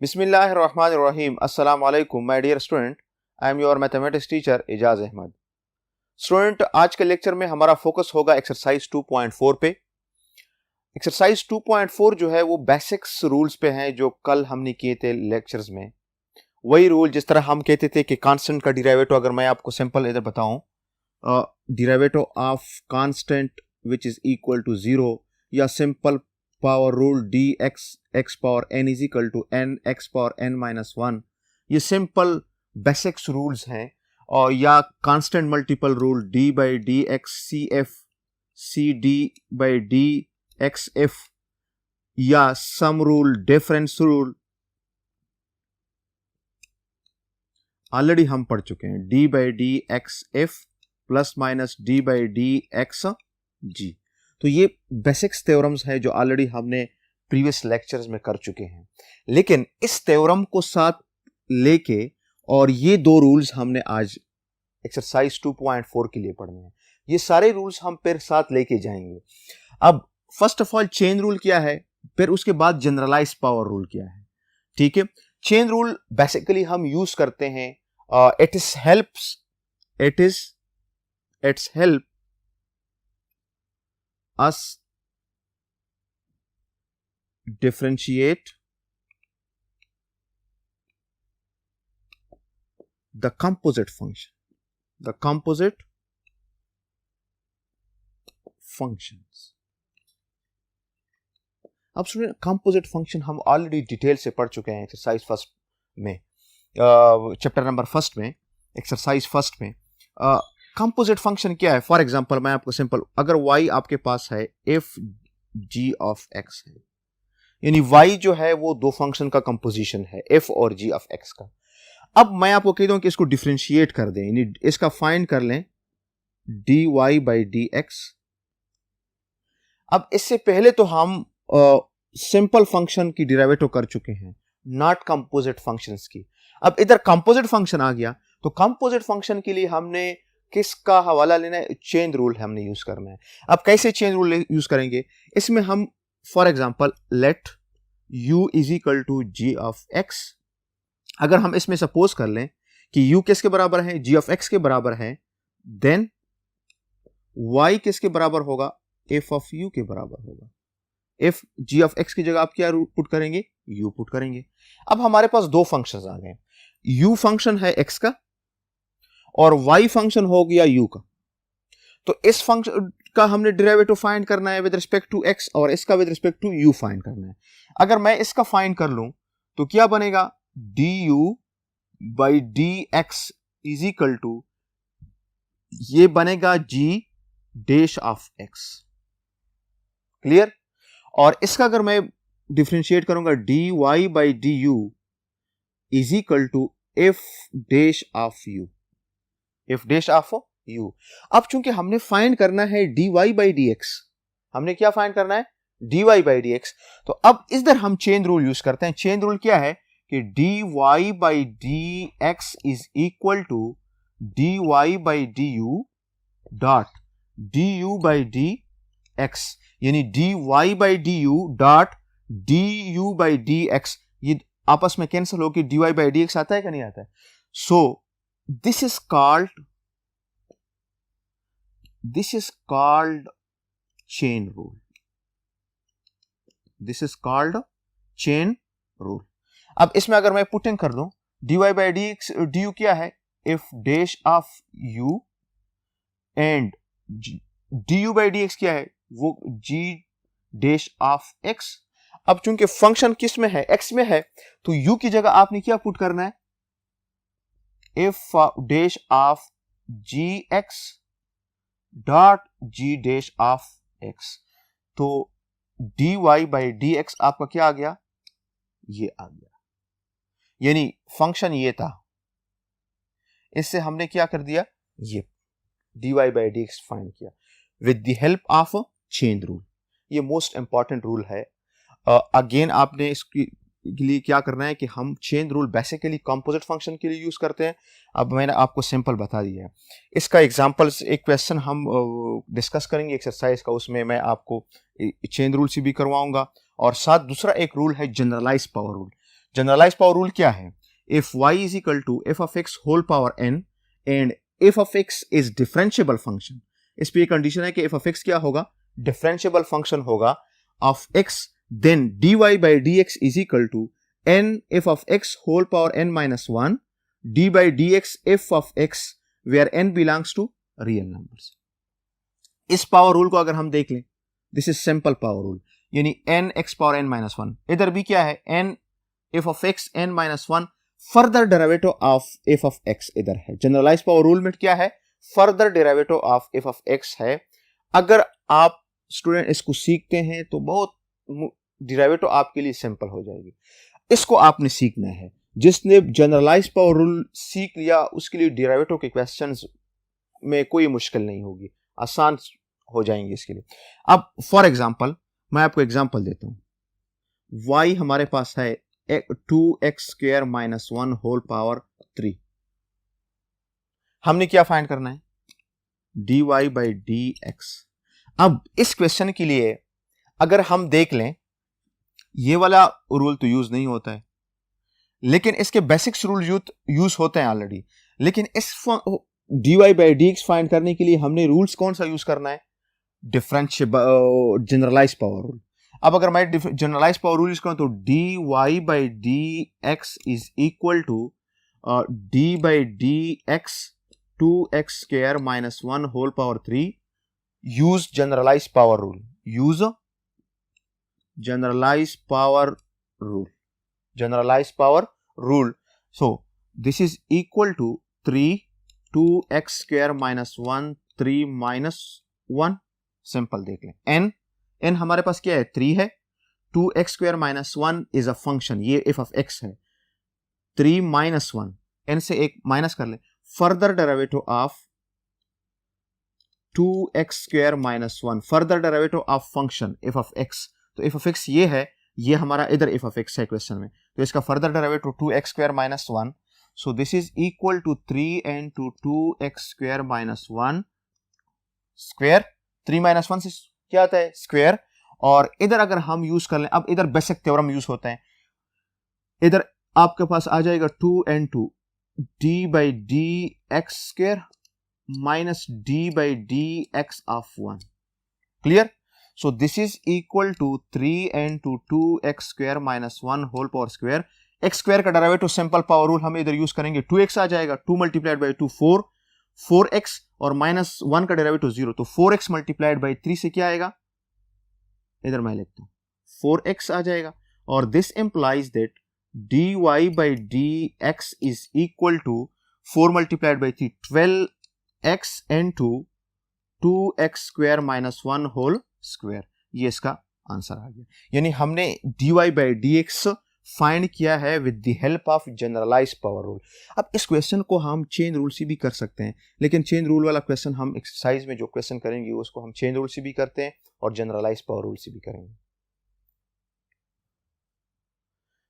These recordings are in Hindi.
बिस्मिल्लाहिर्रहमानिर्रहीम। अस्सलाम वालेकुम my dear student, I am your mathematics teacher Ejaz Ahmad. Student, आज के लेक्चर में हमारा फोकस होगा एक्सरसाइज 2.4 पे। एक्सरसाइज 2.4 जो है वो बेसिक्स रूल्स पे हैं जो कल हमने किए थे लेक्चर्स में। वही रूल जिस तरह हम कहते थे कि कांस्टेंट का डिराइवेटिव, अगर मैं आपको सिंपल इधर बताऊं, derivative of constant which is equal to 0, या simple power rule d x power n is equal to n x power n minus 1, ये सिंपल बेसिक्स रूल्स हैं। और या constant multiple rule d by d x c f c d by d x f, या sum rule, difference rule, already हम पढ़ चुके हैं। D by d x f plus minus d by d x जी। तो ये बेसिक्स थ्योरम्स है जो ऑलरेडी हमने प्रीवियस लेक्चर्स में कर चुके हैं, लेकिन इस थ्योरम को साथ लेके और ये दो रूल्स हमने आज एक्सरसाइज 2.4 के लिए पढ़ने हैं। ये सारे रूल्स हम फिर साथ लेके जाएंगे। अब first of all chain rule क्या है, फिर उसके बाद जनरलाइज पावर रूल क्या है। ठीक है, चेन रूल बेसिकली हम यूज करते हैं, it's help us differentiate the composite functions. अब सुनिए, कंपोजिट फंक्शन हम ऑलरेडी डिटेल से पढ़ चुके हैं एक्सरसाइज फर्स्ट में, चैप्टर नंबर फर्स्ट में, एक्सरसाइज फर्स्ट में। कंपोजिट फंक्शन क्या है? फॉर एग्जांपल मैं आपको सिंपल, अगर y आपके पास है एफ जी ऑफ एक्स है, यानी y जो है वो दो फंक्शन का कंपोजिशन है, f और g ऑफ x का। अब मैं आपको कह दूं कि इसको डिफरेंशिएट कर दें, यानी इसका फाइंड कर लें dy बाई डी एक्स। अब इससे पहले तो हम सिंपल फंक्शन की डिराइवेटिव कर चुके हैं, नॉट कंपोजिट फंक्शंस की। अब इधर कंपोजिट फंक्शन आ गया, तो कंपोजिट फंक्शन के लिए हमने किसका हवाला लेना है? चेन रूल हमने यूज करना है। अब कैसे चेन रूल यूज करेंगे? इसमें हम for example let u is equal to g of x। अगर हम इसमें सपोज कर लें कि u किसके बराबर है? g ऑफ x के बराबर है, देन y किसके बराबर होगा? f ऑफ u के बराबर होगा। f g ऑफ x की जगह आप क्या पुट करेंगे? u पुट करेंगे। अब हमारे पास दो फंक्शंस आ गए, u फंक्शन है x का और y फंक्शन हो गया u का। तो इस फंक्शन का हमने डेरिवेटिव फाइंड करना है विद रिस्पेक्ट टू x, और इसका with respect to u find करना है। अगर मैं इसका फाइंड कर लूं तो क्या बनेगा? du by d x is equal to, ये बनेगा g dash of x। Clear? और इसका अगर मैं डिफरेंशिएट करूंगा dy by d u is equal to f dash of u, f dash of u। अब चूंकि हमने फाइंड करना है dy बाई डी एक्स, हमने क्या फाइंड करना है? dy by d x. तो अब इधर हम चेन रूल यूज करते हैं। चेन रूल क्या है कि dy by d x is equal to dy by d u dot du by d x, यानी dy by d u dot du by d x. ये आपस में कैंसिल होकर dy बाई डी एक्स आता है कि नहीं आता है? सो this is called chain rule. This is called chain rule. अब इसमें अगर मैं पुटिंग कर दूं dy by dx du क्या है? f dash of u, and du by dx क्या है? वो g dash of x। अब चूंकि फंक्शन किस में है? x में है, तो u की जगह आपने क्या पुट करना है? f dash of gx dot g dash of x। तो dy बाई डी एक्स आपका क्या आ गया? ये आ गया, यानी फंक्शन ये था, इससे हमने क्या कर दिया? ये dy by d x find किया with the help of chain rule. ये मोस्ट इंपॉर्टेंट रूल है। अगेन आपने इसकी के लिए क्या करना है कि हम chain rule basically composite function के लिए यूज करते हैं। अब मैंने आपको सिंपल बता दिया है। इसका एग्जांपल्स, एक क्वेश्चन हम डिस्कस करेंगे एक्सरसाइज का, उसमें मैं आपको चेन रूल से भी करवाऊंगा, और साथ दूसरा एक रूल है generalize power rule. Generalize power rule क्या है? If y is equal to f of x whole power n and f of x is differentiable function, इस पे कंडीशन है कि एफ ऑफ एक्स क्या होगा? डिफरेंशिएबल फंक्शन होगा of x, then dy by dx is equal to n f of x whole power n minus 1 d by dx f of x where n belongs to real numbers. इस पावर रूल को अगर हम देख लें, this is simple power rule, यानी n x power n minus 1, इधर भी क्या है? n f of x n minus 1, further derivative of F of x इधर है। जनरलाइज पावर रूल में क्या है? Further derivative of F of x है। अगर आप स्टूडेंट इसको सीखते हैं तो बहुत डेरिवेटिव आपके लिए सिंपल हो जाएगी। इसको आपने सीखना है। जिसने जनरलाइज पावर रूल सीख लिया उसके लिए डेरिवेटिव के क्वेश्चंस में कोई मुश्किल नहीं होगी, आसान हो जाएंगे इसके लिए। अब फॉर एग्जांपल मैं आपको एग्जांपल देता हूं। y हमारे पास है 2x square minus 1 whole power 3। हमने क्या फाइंड करना है? dy by dx। अब इस क्वेश्चन के लिए अगर हम देख लें, ये वाला रूल तो यूज नहीं होता है, लेकिन इसके बेसिक्स रूल यूज होते हैं ऑलरेडी। लेकिन इस dy बाई dx फाइंड करने के लिए हमने रूल्स कौन सा यूज करना है? Differentiable generalize power rule. अब अगर मैं जनरलाइज पावर रूल यूज करूं तो dy by dx is equal to d by dx 2x square minus 1 whole power 3। Use generalize power rule, use generalize power rule, generalize power rule. So this is equal to 3 2x square minus 1 3 minus 1। Simple देख लें, n हमारे पास क्या है? 3 है। 2x square minus 1 is a function, ये एफ ऑफ एक्स है। 3 माइनस 1, n से एक माइनस कर ले। Further derivative of 2x square minus 1, further derivative of function f of x. तो एफ ऑफ एक्स ये है, ये हमारा इधर एफ ऑफ एक्स है क्वेश्चन में, तो इसका further derivative 2x square minus 1। So this is equal to 3 into 2x square minus 1 square. 3 minus 1 से क्या आता है? स्क्वायर। और इधर अगर हम यूज कर लें, अब इधर बेसिक थ्योरम यूज होता है, इधर आपके पास आ जाएगा 2 into d by d x square minus d by d x of 1। Clear? So this is equal to 3 into 2x square minus 1 whole power square. X square का डेरिवेटिव सिंपल पावर रूल हम इधर यूज करेंगे, 2x आ जाएगा, 2 मल्टीप्लाइड बाई 2 4, 4x और माइनस 1 का डेरिवेटिव 0, तो 4x मल्टीप्लाइड बाई 3 से क्या आएगा? इधर मैं लिखता हूं 4x आ जाएगा। और this implies that dy by dx is equal to 4 multiplied by 3 12x into 2x square minus 1 whole square. ये इसका आंसर आ गया। यानी हमने dy बाई dx फाइंड किया है with the help of generalize power rule. अब इस क्वेश्चन को हम चेन रूल से भी कर सकते हैं, लेकिन चेन रूल वाला क्वेश्चन हम एक्सरसाइज में जो क्वेश्चन करेंगे उसको हम चेन रूल से भी करते हैं और जनरलाइज पावर रूल से भी करेंगे।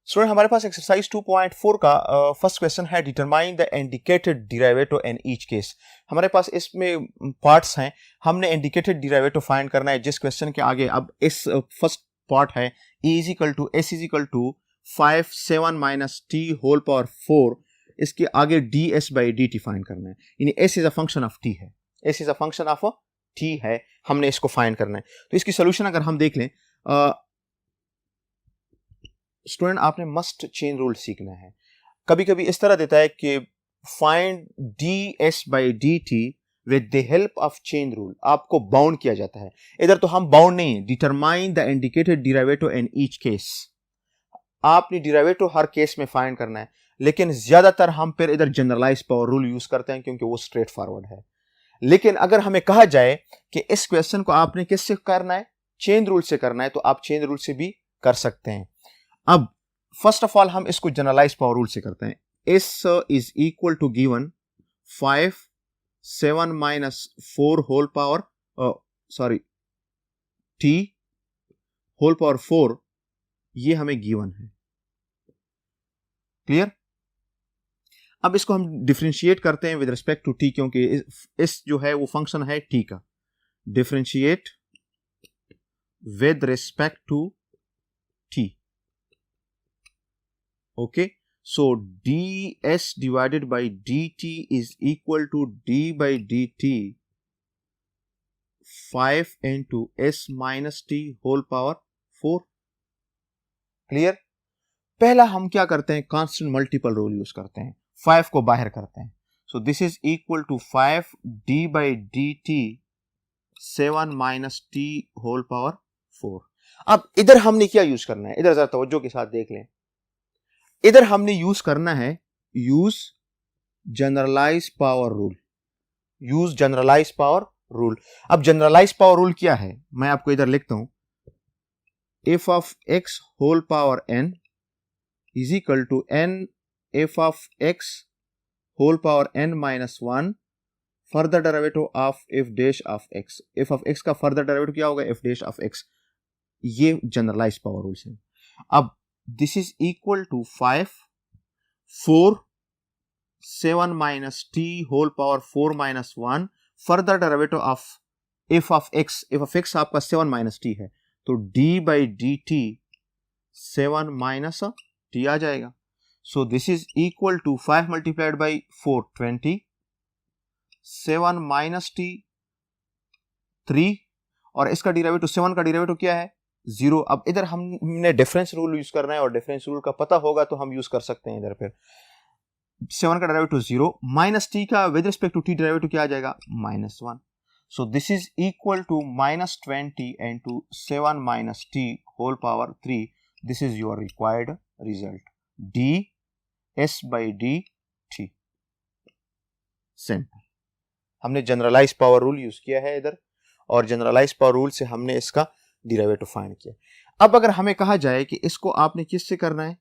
स्टूडेंट हमारे पास एक्सरसाइज 2.4 का फर्स्ट क्वेश्चन है, determine the indicated derivative in each case. हमारे पास इसमें पार्ट्स हैं, हमने इंडिकेटेड डेरिवेटिव फाइंड करना है जिस क्वेश्चन के आगे। अब इस फर्स्ट पार्ट है e is equal to s is equal to 5 7 minus t whole power 4, इसके आगे ds बाई dt फाइंड करना है, यानी s is a function of t है, s is a function of t है, हमने इसको फाइंड करना है। तो इसकी सोल्यूशन अगर हम देख लें, स्टूडेंट आपने मस्ट चेन रूल सीखना है। कभी कभी इस तरह देता है कि find ds by dt with the help of chain rule, आपको बाउंड किया जाता है। इधर तो हम बाउंड नहीं है, determine the indicated derivative in each case, आपने डेरिवेटिव हर केस में फाइंड करना है, लेकिन ज्यादातर हम फिर इधर जनरलाइज पावर रूल यूज करते हैं क्योंकि वो स्ट्रेट फॉरवर्ड है। लेकिन अगर हमें कहा जाए कि इस क्वेश्चन को आपने किससे करना है? चेन रूल से करना है, तो आप चेन रूल से भी कर सकते हैं। अब फर्स्ट ऑफ ऑल हम इसको जनरलाइज पावर रूल से करते हैं। s is equal to given 5 7 minus 4 whole power t whole power 4, ये हमें गिवन है। क्लियर? अब इसको हम डिफरेंशिएट करते हैं विद रिस्पेक्ट टू t, क्योंकि इस जो है वो फंक्शन है t का। Differentiate with respect to t। Okay, so ds divided by dt is equal to d by dt 5 into s minus t whole power 4. Clear? पहला हम क्या करते हैं, कांस्टेंट मल्टीपल रूल यूज करते हैं, 5 को बाहर करते हैं. So this is equal to 5 d by d t 7 minus t whole power 4. अब इधर हमने क्या यूज करना है, इधर जरा तवज्जो के साथ देख लें. इधर हमने यूज करना है use generalize power rule. Use generalize power rule. अब जनरलाइज पावर रूल क्या है, मैं आपको इधर लिखता हूं. f of x whole power n is equal to n f of x whole power n minus 1 further derivative of f dash of x. f of x का further derivative क्या होगा, f dash of x. ये जनरलाइज पावर रूल है. अब this is equal to 5 4 7 minus t whole power 4 minus 1 further derivative of f of x. f of x आपका 7 माइनस t है, तो d by d t 7 minus t आ जाएगा. So this is equal to 5 multiplied by 4 20 7 minus t 3 और इसका डिराइवेटिव 7 का डिराइवेटिव क्या है 0. अब इधर हमने डिफरेंस रूल यूज करना है और डिफरेंस रूल का पता होगा तो हम यूज कर सकते हैं. इधर फिर 7 का डिराइवेटिव 0 माइनस t का with respect to t derivative क्या आ जाएगा -1. So this is equal to minus 20 into 7 minus t whole power 3. This is your required result. D s by d t. Simple. हमने जनरलाइज पावर रूल यूज किया है इधर और जनरलाइज पावर रूल से हमने इसका डिराइवेटिव फाइंड किया. अब अगर हमें कहा जाए कि इसको आपने किससे करना है,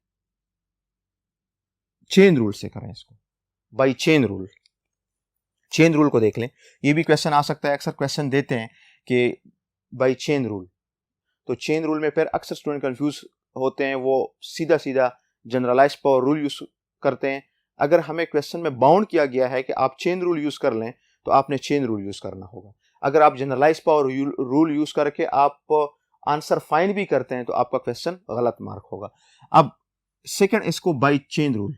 चेन रूल से करें इसको, by chain rule. Chain rule को देख लें, ये भी क्वेश्चन आ सकता है, अक्सर क्वेश्चन देते हैं कि बाय चेन रूल. तो चेन रूल में फिर अक्सर स्टूडेंट कंफ्यूज होते हैं, वो सीधा सीधा जनरलाइज पावर रूल यूज करते हैं. अगर हमें क्वेश्चन में बाउंड किया गया है कि आप चेन रूल यूज कर लें तो आपने चेन रूल यूज करना होगा. अगर आप जनरलाइज पावर रूल यूज करके आप आंसर फाइंड भी करते हैं तो आपका क्वेश्चन गलत मार्क होगा. अब सेकंड इसको by chain rule.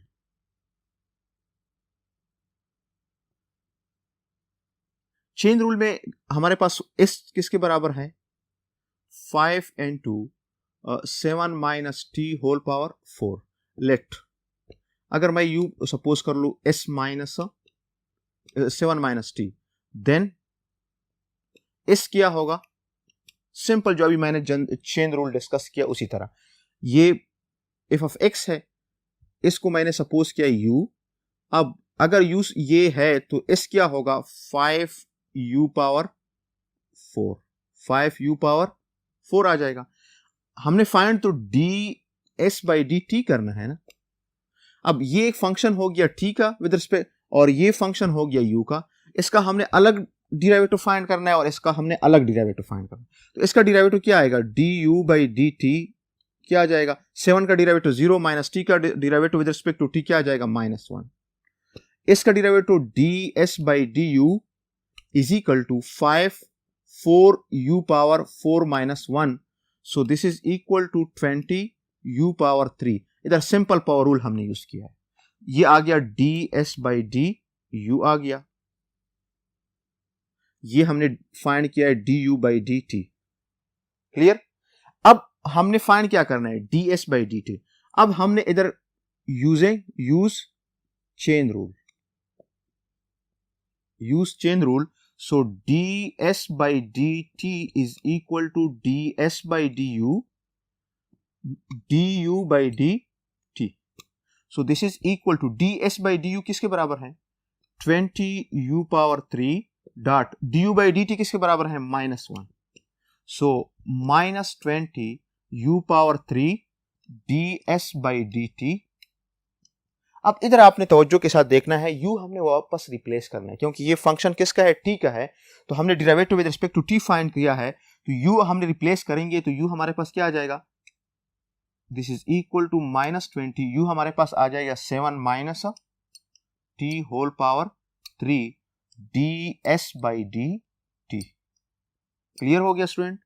Chain rule में हमारे पास s किसके बराबर है 5 into 7 minus t whole power 4. Let अगर मैं यू सपोज कर लू s minus 7 minus t, then s क्या होगा, सिंपल जो अभी मैंने चेन रूल डिस्कस किया उसी तरह. ये f of x है, इसको मैंने सपोज किया u. अब अगर u ये है तो s क्या होगा 5 u पावर 4. 5 u पावर 4 आ जाएगा. हमने फाइंड तो ds बाई डी टी करना है ना. अब ये एक फंक्शन हो गया t का विद रिस्पेक्ट और ये फंक्शन हो गया u का. इसका हमने अलग डिराइवेटिव फाइंड करना है और इसका हमने अलग डिराइवेटिव फाइंड करना है. तो इसका डिराइवेटिव क्या आएगा, du बाई डी टी क्या आ जाएगा, 7 का डिराइवेटिव 0 माइनस t का derivative with respect to t क्या आ जाएगा -1. इसका derivative ds by d u is equal to 5 4 u power 4 minus 1. So this is equal to 20 u power 3. इधर सिंपल पावर रूल हमने यूज किया है. ये आ गया ds बाई डी यू आ गया. ये हमने फाइंड किया है du by d t. Clear? अब हमने फाइंड क्या करना है ds बाई डी टी. अब हमने इधर use chain rule. use chain rule. So ds by dt is equal to ds by du by dt. So this is equal to ds by du किसके बराबर है 20 u power 3 dot du by dt किसके बराबर है -1. So -20 u power 3 ds by dt. अब इधर आपने तवज्जो के साथ देखना है, u हमने वापस रिप्लेस करना है क्योंकि ये फंक्शन किसका है t का है. तो हमने derivative with respect to t find किया है, तो u हमने रिप्लेस करेंगे तो u हमारे पास क्या आ जाएगा, this is equal to -20. u हमारे पास आ जाएगा 7 minus t whole power 3 ds by d t. Clear हो गया स्टूडेंट?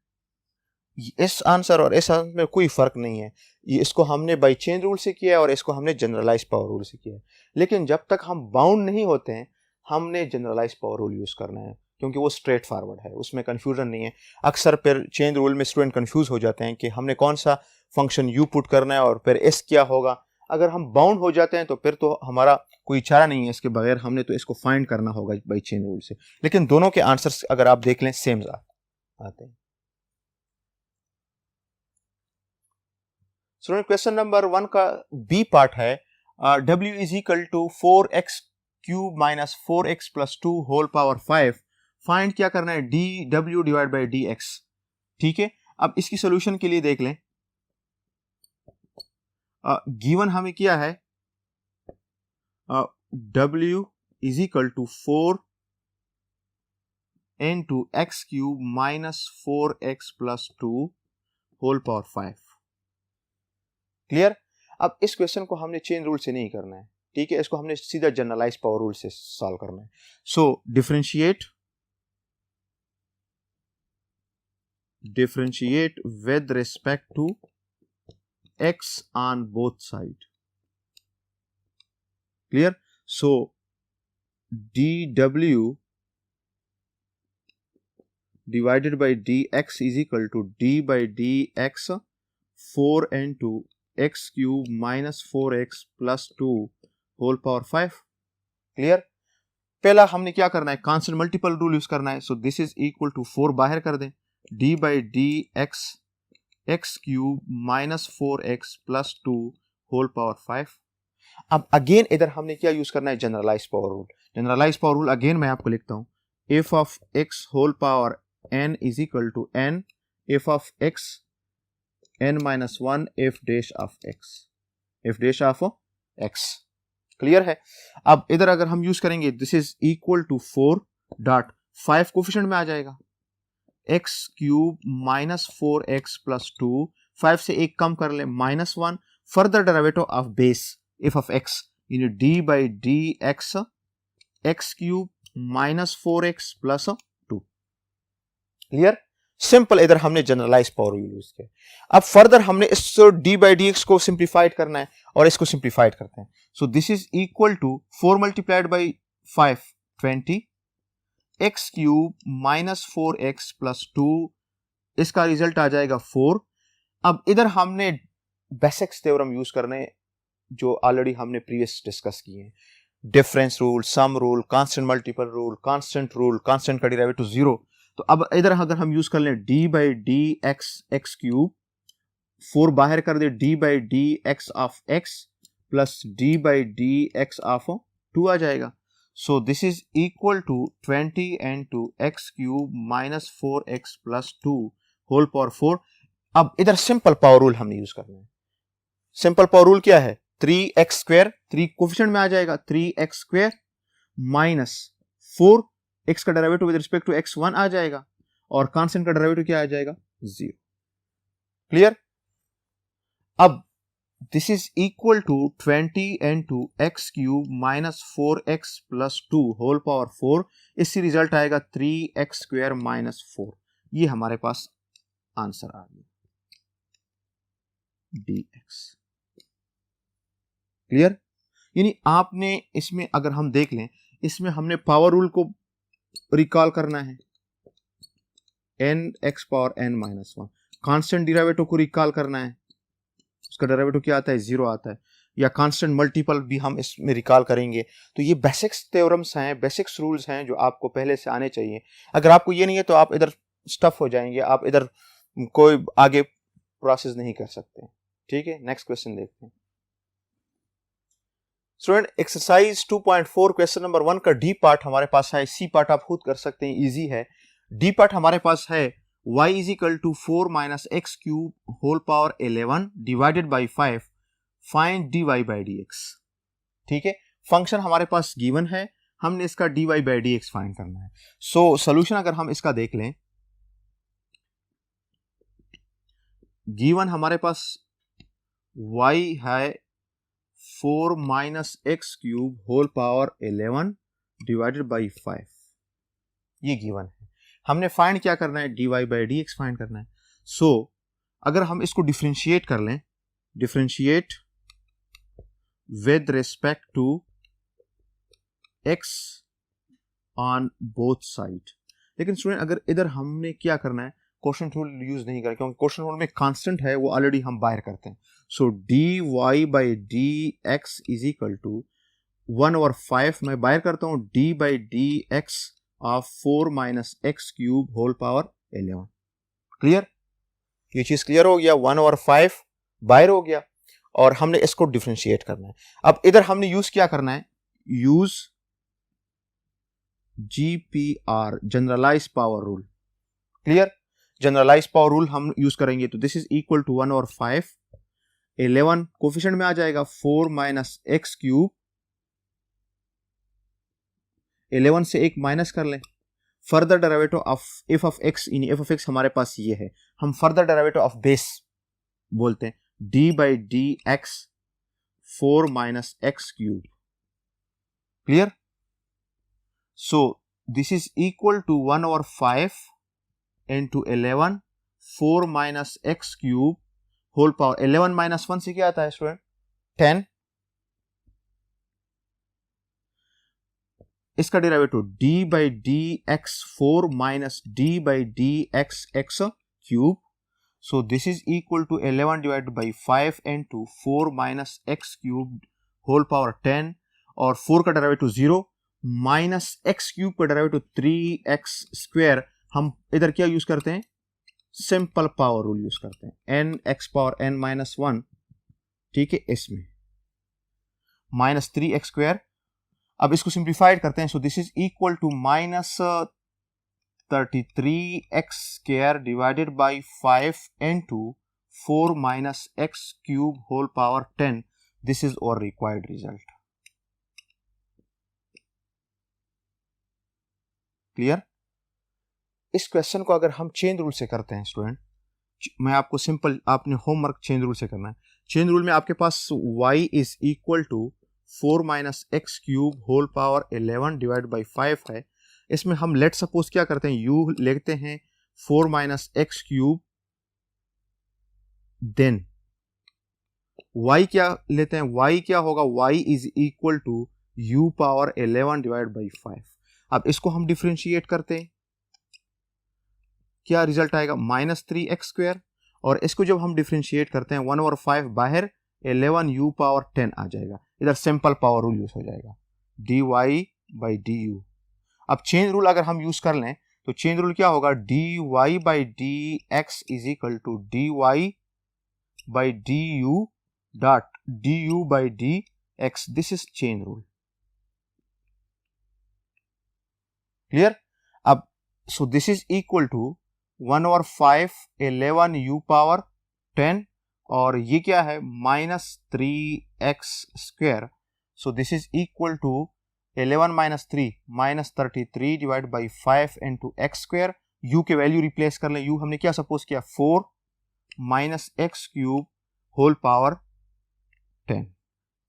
इस आंसर और इस आंसर में कोई फर्क नहीं है। ये इसको हमने बाई चेन रूल से किया है और इसको हमने जनरलाइज पावर रूल से किया है। लेकिन जब तक हम बाउंड नहीं होते हैं हमने जनरलाइज पावर रूल यूज करना है, क्योंकि वो स्ट्रेट फॉरवर्ड है, उसमें कंफ्यूजन नहीं है। अक्सर फिर चेन रूल में स्टूडेंट कंफ्यूज हो जाते हैं कि हमने कौन सा फंक्शन यू पुट करना है और फिर एस क्या होगा। अगर हम बाउंड हो जाते हैं तो फिर तो हमारा कोई चारा नहीं है इसके बगैर, हमने तो इसको फाइंड करना होगा बाई चेन रूल से। लेकिन दोनों के आंसर्स अगर आप देख लें सेम आते हैं। स्टूडेंट क्वेश्चन नंबर 1 का बी पार्ट है w is equal to 4x cube minus 4x plus 2 whole power 5। Find क्या करना है, डी डब्ल्यू डिवाइड बाई डी एक्स। ठीक है, अब इसकी सोल्यूशन के लिए देख लें। गिवन हमें किया है w is equal to 4 into x cube minus 4x plus 2 whole power 5। Clear. अब इस क्वेश्चन को हमने चेन रूल से नहीं करना है, ठीक है, इसको हमने सीधा जनरलाइज पावर रूल से सॉल्व करना है। So differentiate with respect to x on both side. Clear. So dw divided by dx is equal to d by dx 4 into x cube minus 4x plus 2 whole power 5। Clear. पहला हमने क्या करना है, कांस्टेंट मल्टीपल रूल यूज करना है। So this is equal to 4 बाहर कर दें, d by dx x cube minus 4x plus 2 whole power 5। अब अगेन इधर हमने क्या यूज करना है, generalize power rule. Generalize power rule again मैं आपको लिखता हूं, f of x whole power n is equal to n f of x n minus 1 f dash of x, f dash of x। Clear है। अब इधर अगर हम यूज करेंगे this is equal to 4 dot 5 coefficient में आ जाएगा, x cube minus 4x plus 2, 5 से एक कम कर ले minus 1, further derivative of base f of x in d by dx x cube minus 4x plus 2। Clear. Simple, इधर हमने जनरलाइज पावर यूज किया। अब फर्दर हमने इस d by dx को सिंप्लीफाइड करना है और इसको सिंप्लीफाइड करते हैं। So this is equal to 4 multiplied by 5 20, x cube minus 4x plus 2, इसका रिजल्ट आ जाएगा 4। अब इधर हमने बेसिक्स थ्योरम यूज करने जो ऑलरेडी हमने प्रीवियस डिस्कस किए हैं, difference rule, sum rule, constant multiple rule, constant rule, constant का डेरिवेटिव 0। तो अब इधर अगर हम यूज कर लें d by d x x cube, 4 बाहर कर दे, d by d x of x plus d by d x of 2 आ जाएगा। So this is equal to 20 into x cube minus 4x plus 2 whole power 4। अब इधर सिंपल पावर रूल हमने यूज करना है। सिंपल पावर रूल क्या है, 3x स्क्वायर, 3 कोफिशिएंट में आ जाएगा, 3x स्क्वायर माइनस 4, x का derivative with respect to x 1 आ जाएगा और कांस्टेंट का डेरिवेटिव क्या आ जाएगा, 0। क्लियर। अब this is equal to 20 into x cube minus 4x plus 2 whole power 4, इससे रिजल्ट आएगा 3x स्क्वायर माइनस 4। ये हमारे पास आंसर आ गया dx। क्लियर। यानी आपने इसमें अगर हम देख लें, इसमें हमने पावर रूल को रिकॉल करना है, n x power n minus 1, constant derivative को रिकॉल करना है, उसका डेरिवेटिव क्या आता है, 0 आता है, या कांस्टेंट मल्टीपल भी हम इसमें रिकॉल करेंगे। तो ये बेसिक्स थ्योरम्स हैं, बेसिक्स रूल्स हैं जो आपको पहले से आने चाहिए। अगर आपको ये नहीं है तो आप इधर स्टफ हो जाएंगे, आप इधर कोई आगे प्रोसेस नहीं कर सकते। ठीक है, नेक्स्ट क्वेश्चन देखते हैं। स्टूडेंट एक्सरसाइज 2.4 क्वेश्चन नंबर 1 का डी पार्ट हमारे पास है, सी पार्ट आप खुद कर सकते हैं, इजी है। डी पार्ट हमारे पास है y is equal to 4 minus x cube whole power 11 divided by 5, find dy by dx। ठीक है, फंक्शन हमारे पास गिवन है, हमने इसका dy बाई dx फाइंड करना है। सो सोल्यूशन अगर हम इसका देख लें, गिवन हमारे पास y है 4 minus x cube whole power 11 divided by 5, ये गिवन है। हमने फाइंड क्या करना है, dy बाई dx फाइंड करना है। सो अगर हम इसको डिफरेंशिएट कर लें, differentiate with respect to x on both side. लेकिन स्टूडेंट अगर इधर हमने क्या करना है, क्वोशंट रूल यूज नहीं करें, क्योंकि क्वोशंट रूल में कांस्टेंट है, वो ऑलरेडी हम बाहर करते हैं। So dy by d x is equal to 1/5 मैं बाहर करता हूं, d by d x of 4 minus x cube whole power 11। Clear? ये चीज क्लियर हो गया, 1/5 बाहर हो गया और हमने इसको डिफरेंशिएट करना है। अब इधर हमने यूज क्या करना है, use GPR generalise power rule. Clear? Generalise power rule हम यूज करेंगे, तो this is equal to 1/5, 11 coefficient में आ जाएगा, 4 माइनस एक्स क्यूब, 11 से एक माइनस कर लें, further derivative of F of x, in F of x हमारे पास ये है, हम फर्दर डेरिवेटिव ऑफ बेस बोलते हैं, d by d x 4 minus x cube. Clear? So this is equal to 1/5 into 11 4 minus x cube whole power 11 minus 1 से क्या आता है स्टूडेंट, 10। इसका derivative d by d x 4 minus d by d x x cube. So this is equal to 11 divided by 5 into 4 minus x cube whole power 10, और 4 का डेरिवेटिव 0 माइनस एक्स क्यूब का डेरिवेटिव 3x स्क्वायर। हम इधर क्या यूज करते हैं, सिंपल पावर रूल यूज करते हैं, n x power n minus 1, ठीक है, इसमें माइनस 3x स्क्वायर। अब इसको सिंप्लीफाइड करते हैं, so this is equal to minus 33x square divided by 5 into 4 minus x cube whole power 10। This is our required result. Clear? इस क्वेश्चन को अगर हम चेन रूल से करते हैं स्टूडेंट, मैं आपको सिंपल, आपने होमवर्क चेन रूल से करना है। चेन रूल में आपके पास y is equal to 4 minus x cube whole power 11 divide by 5 है। इसमें हम लेट सपोज क्या करते हैं, u लेते हैं 4 minus x cube, then y क्या लेते हैं, y क्या होगा, y is equal to u power 11 divide by 5। अब इसको हम डिफरेंशिएट करते हैं, क्या रिजल्ट आएगा, माइनस 3x स्क्वायर, और इसको जब हम डिफरेंशिएट करते हैं 1/5 बाहर, 11 u पावर 10 आ जाएगा। इधर सिंपल पावर रूल यूज हो जाएगा, dy बाई डी यू। अब चेन रूल अगर हम यूज कर लें तो चेन रूल क्या होगा, dy by d x is equal to dy by d u dot d u by d x. This is chain rule. Clear? अब so this is equal to 1/5 11 u power 10, और ये क्या है, minus 3x square. So this is equal to 11 minus 3 minus 33 divide by 5 into x square. u के वैल्यू रिप्लेस कर लें, u हमने क्या सपोज किया, 4 minus x cube whole power 10।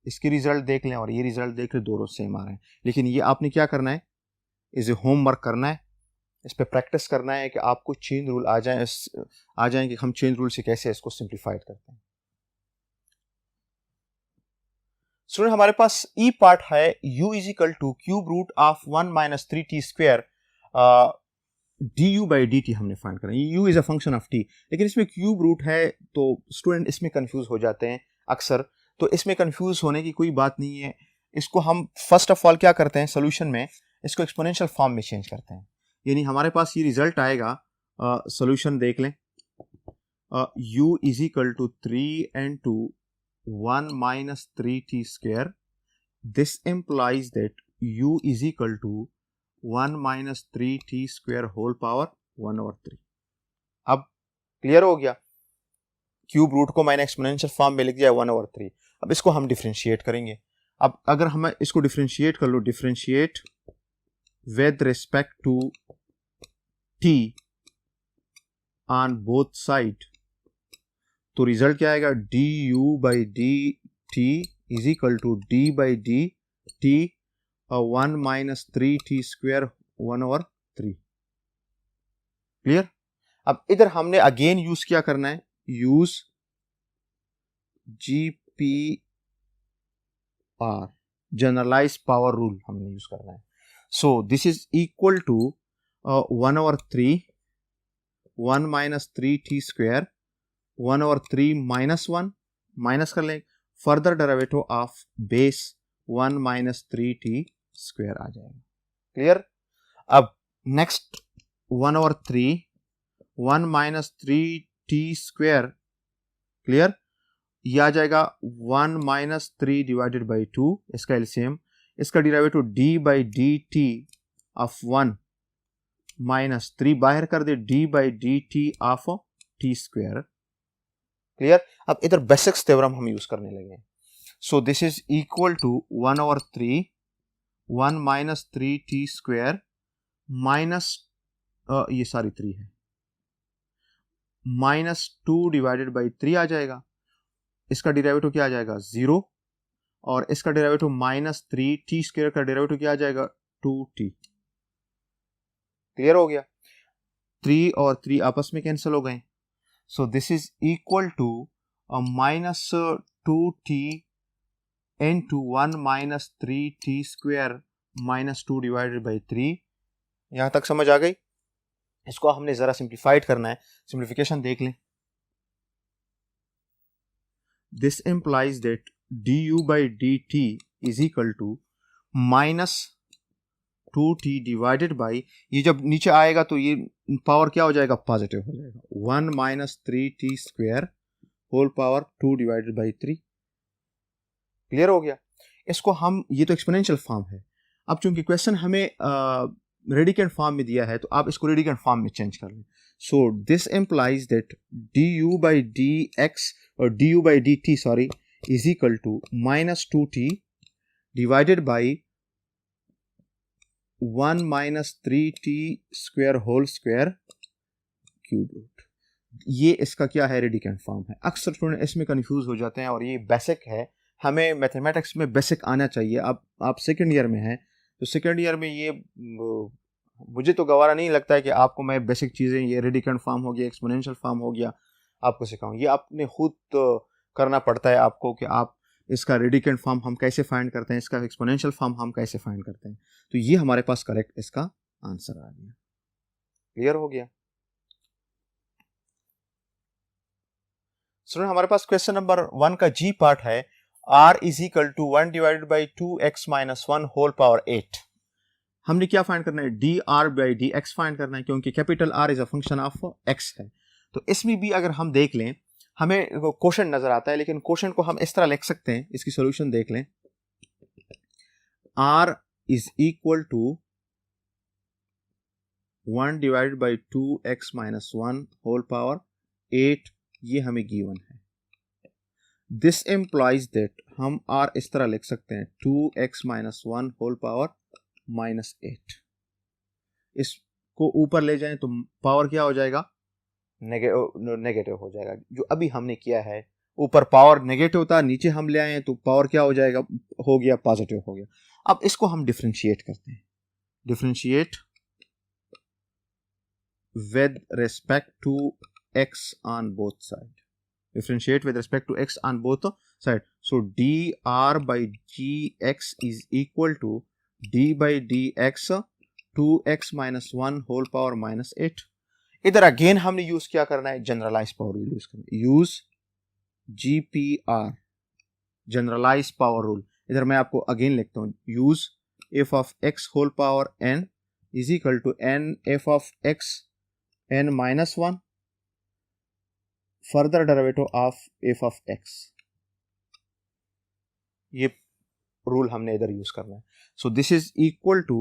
इसकी रिजल्ट देख लें और ये रिजल्ट देख लें, दोनों सेम आ रहे हैं। लेकिन ये आपने क्या करना है, इसे होमवर्क करना है, इस पे प्रैक्टिस करना है कि आपको चेन रूल आ जाए कि हम चेन रूल से कैसे इसको सिंप्लीफाइड करते हैं। स्टूडेंट हमारे पास ई पार्ट है, u is equal to cube root of 1 minus 3t square du by d t हमने फाइंड करना है। u is a function of t, लेकिन इसमें क्यूब रूट है तो स्टूडेंट इसमें कंफ्यूज हो जाते हैं अक्सर। तो इसमें कंफ्यूज होने की कोई बात नहीं है। इसको हम फर्स्ट ऑफ ऑल क्या करते हैं, सोल्यूशन में इसको एक्सपोनेंशियल फॉर्म में चेंज करते हैं, यानी हमारे पास ये रिजल्ट आएगा, सोल्यूशन देख लें, u is equal to 3 * 1 minus 3t square. This implies that u is equal to 1 minus 3t square whole power 1/3। अब क्लियर हो गया, क्यूब रूट को मैंने एक्सपोनेंशियल फॉर्म में लिख दिया 1/3। अब इसको हम डिफरेंशिएट करेंगे। अब अगर हम इसको डिफरेंशिएट कर लो, differentiate with respect to t on both side, तो रिजल्ट क्या आएगा, du by d t is equal to d by d t 1 minus 3t square 1/3। Clear? अब इधर हमने अगेन यूज क्या करना है, use GPR, generalise power rule हमने यूज करना है. So this is equal to 1/3 1 minus 3t square 1/3 minus 1 minus कर लें, further derivative of base 1 minus 3t square आ जाएगा. क्लियर. अब next 1/3 1 minus 3t square, clear, ये आ जाएगा 1 minus 3 divided by 2, इसका एलसीएम, इसका derivative d by dt of 1 minus 3 बाहर कर दे d by dt of t square. Clear. अब इधर बेसिक्स थ्योरम हम यूज करने लगे. So this is equal to 1/3 1 minus 3t square minus ये सारी 3 है, माइनस 2 डिवाइडेड बाई 3 आ जाएगा. इसका डेरिवेटिव क्या आ जाएगा 0, और इसका डेरिवेटिव माइनस 3t स्क्वायर का डेरिवेटिव क्या आ जाएगा 2t. क्लियर हो गया. 3 और 3 आपस में कैंसिल हो गए. So this is equal to minus 2t into 1 minus 3t square minus 2 divided by 3. यहां तक समझ आ गई. इसको हमने जरा सिंप्लीफाइड करना है. सिंप्लीफिकेशन देख लें. This implies that du by dt is equal to minus 2t divided by, ये जब नीचे आएगा तो ये पावर क्या हो जाएगा पॉजिटिव हो जाएगा, 1 minus 3t square whole power 2 divided by 3. Clear हो गया. इसको हम, ये तो एक्सपोनेंशियल फॉर्म है. अब चूंकि क्वेश्चन हमें रेडिकेंट फॉर्म में दिया है तो आप इसको रेडिकेंट फॉर्म में चेंज कर लें. So this implies that du by dx और du by dt sorry is equal to minus 2t divided by 1 minus 3t square whole square cube root. ये इसका क्या है रेडिकेंट फॉर्म है. अक्सर स्टूडेंट इसमें कंफ्यूज हो जाते हैं और ये बेसिक है. हमें मैथमेटिक्स में बेसिक आना चाहिए. आप सेकंड ईयर में हैं तो सेकंड ईयर में ये मुझे तो गवारा नहीं लगता है कि आपको मैं बेसिक चीज़ें, ये रेडिकेंट फॉर्म हो गया, एक्सपोनेंशियल फॉर्म हो गया, आपको सिखाऊं. ये आपने खुद करना पड़ता है आपको कि आप इसका रेडिकेंट फॉर्म हम कैसे फाइंड करते हैं, इसका एक्सपोनेंशियल फॉर्म हम कैसे फाइंड करते हैं. तो ये हमारे पास करेक्ट इसका आंसर आ गया. क्लियर हो गया. स्टूडेंट हमारे पास क्वेश्चन नंबर 1 का जी पार्ट है. r is equal to 1 divided by 2x minus 1 whole power 8. हमने क्या फाइंड करना है, d r by d x find करना है, क्योंकि capital R is a function of x है. तो इसमें भी अगर हम देख लें, हमें क्वेश्चन नजर आता है, लेकिन क्वेश्चन को हम इस तरह लिख सकते हैं, इसकी सॉल्यूशन देख लें. r is equal to 1 divided by 2x minus 1 whole power 8, ये हमें गिवन है. दिस एम्प्लॉइज दैट हम r इस तरह लिख सकते हैं 2x minus 1 whole power minus 8. इसको ऊपर ले जाएं तो पावर क्या हो जाएगा, नेगेटिव हो जाएगा. जो अभी हमने किया है, ऊपर पावर नेगेटिव था, नीचे हम ले आए तो पावर क्या हो जाएगा, हो गया पॉजिटिव हो गया. अब इसको हम डिफरेंशिएट करते हैं. Differentiate with respect to x on both side. Differentiate with respect to x on both side. So dr by gx is equal to d by dx 2x minus 1 whole power minus 8. इधर अगेन हमने यूज क्या करना है, जनरलाइज पावर रूल यूज करना है. Use GPR, generalise power rule. इधर मैं आपको अगेन लिखता हूं. Use f of x whole power n is equal to n f of x n minus 1 further derivative of f of x. ये रूल हमने इधर यूज करना है. So this is equal to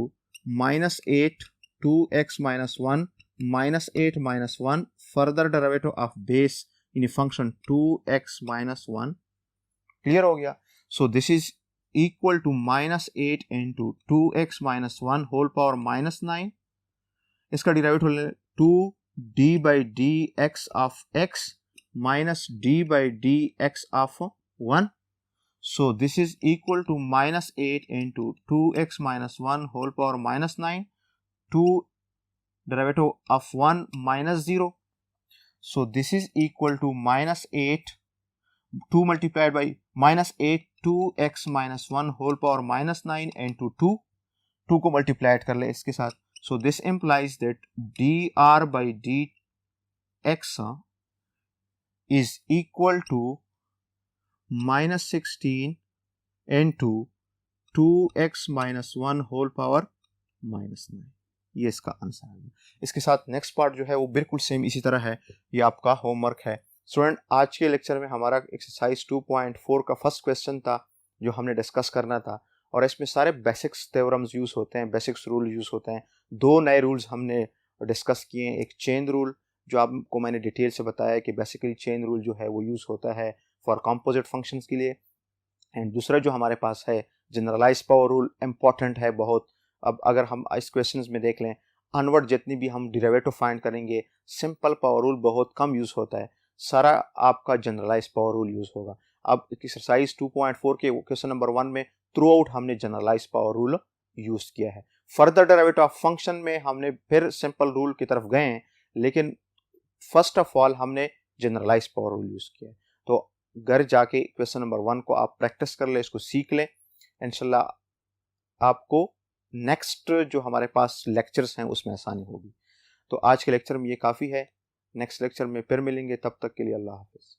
minus 8 2x minus 1 minus 8 minus 1 further derivative of base in function 2x minus 1. Clear हो गया. So this is equal to minus 8 into 2x minus 1 whole power minus 9. इसका derivative 2d by d x of x minus d by dx of 1. So this is equal to minus 8 into 2x minus 1 whole power minus 9. 2 derivative of 1 minus 0. So this is equal to -8, 2 multiplied by -8 2x minus 1 whole power -9 into 2 को मल्टीप्लाइड कर ले इसके साथ. So this implies that dr by dx is equal to -16 into 2x minus 1 whole power -9. ये इसका आंसर है. इसके साथ नेक्स्ट पार्ट जो है वो बिल्कुल सेम इसी तरह है. ये आपका होमवर्क है. स्टूडेंट, आज के लेक्चर में हमारा एक्सरसाइज 2.4 का फर्स्ट क्वेश्चन था जो हमने डिस्कस करना था, और इसमें सारे बेसिक्स थ्योरम्स यूज होते हैं, बेसिक्स रूल यूज होते हैं. 2 नए रूल्स हमने डिस्कस किए हैं. एक चेन रूल जो आपको मैंने डिटेल से बताया कि बेसिकली चेन रूल जो है वो यूज होता है फॉर कंपोजिट फंक्शंस के लिए, एंड दूसरा जो हमारे पास है जनरलाइज पावर रूल, इंपॉर्टेंट है बहुत. अब अगर हम इस क्वेश्चंस में देख लें, अनवर्ड जितनी भी हम डेरिवेटिव फाइंड करेंगे, सिंपल पावर रूल बहुत कम यूज होता है, सारा आपका जनरलाइज पावर रूल यूज होगा. अब एक्सरसाइज 2.4 के क्वेश्चन नंबर 1 में थ्रू आउट हमने जनरलाइज पावर रूल यूज किया है. फर्दर डेरिवेटिव ऑफ फंक्शन में हमने फिर सिंपल रूल की तरफ गए हैं, लेकिन फर्स्ट ऑफ ऑल हमने जनरलाइज पावर रूल यूज किया है. तो घर जाके क्वेश्चन नंबर 1 को आप प्रैक्टिस कर ले, इसको सीख लें. इंशाल्लाह आपको नेक्स्ट जो हमारे पास लेक्चर्स हैं उसमें आसानी होगी. तो आज के लेक्चर में ये काफ़ी है. नेक्स्ट लेक्चर में फिर मिलेंगे, तब तक के लिए अल्लाह हाफिज़.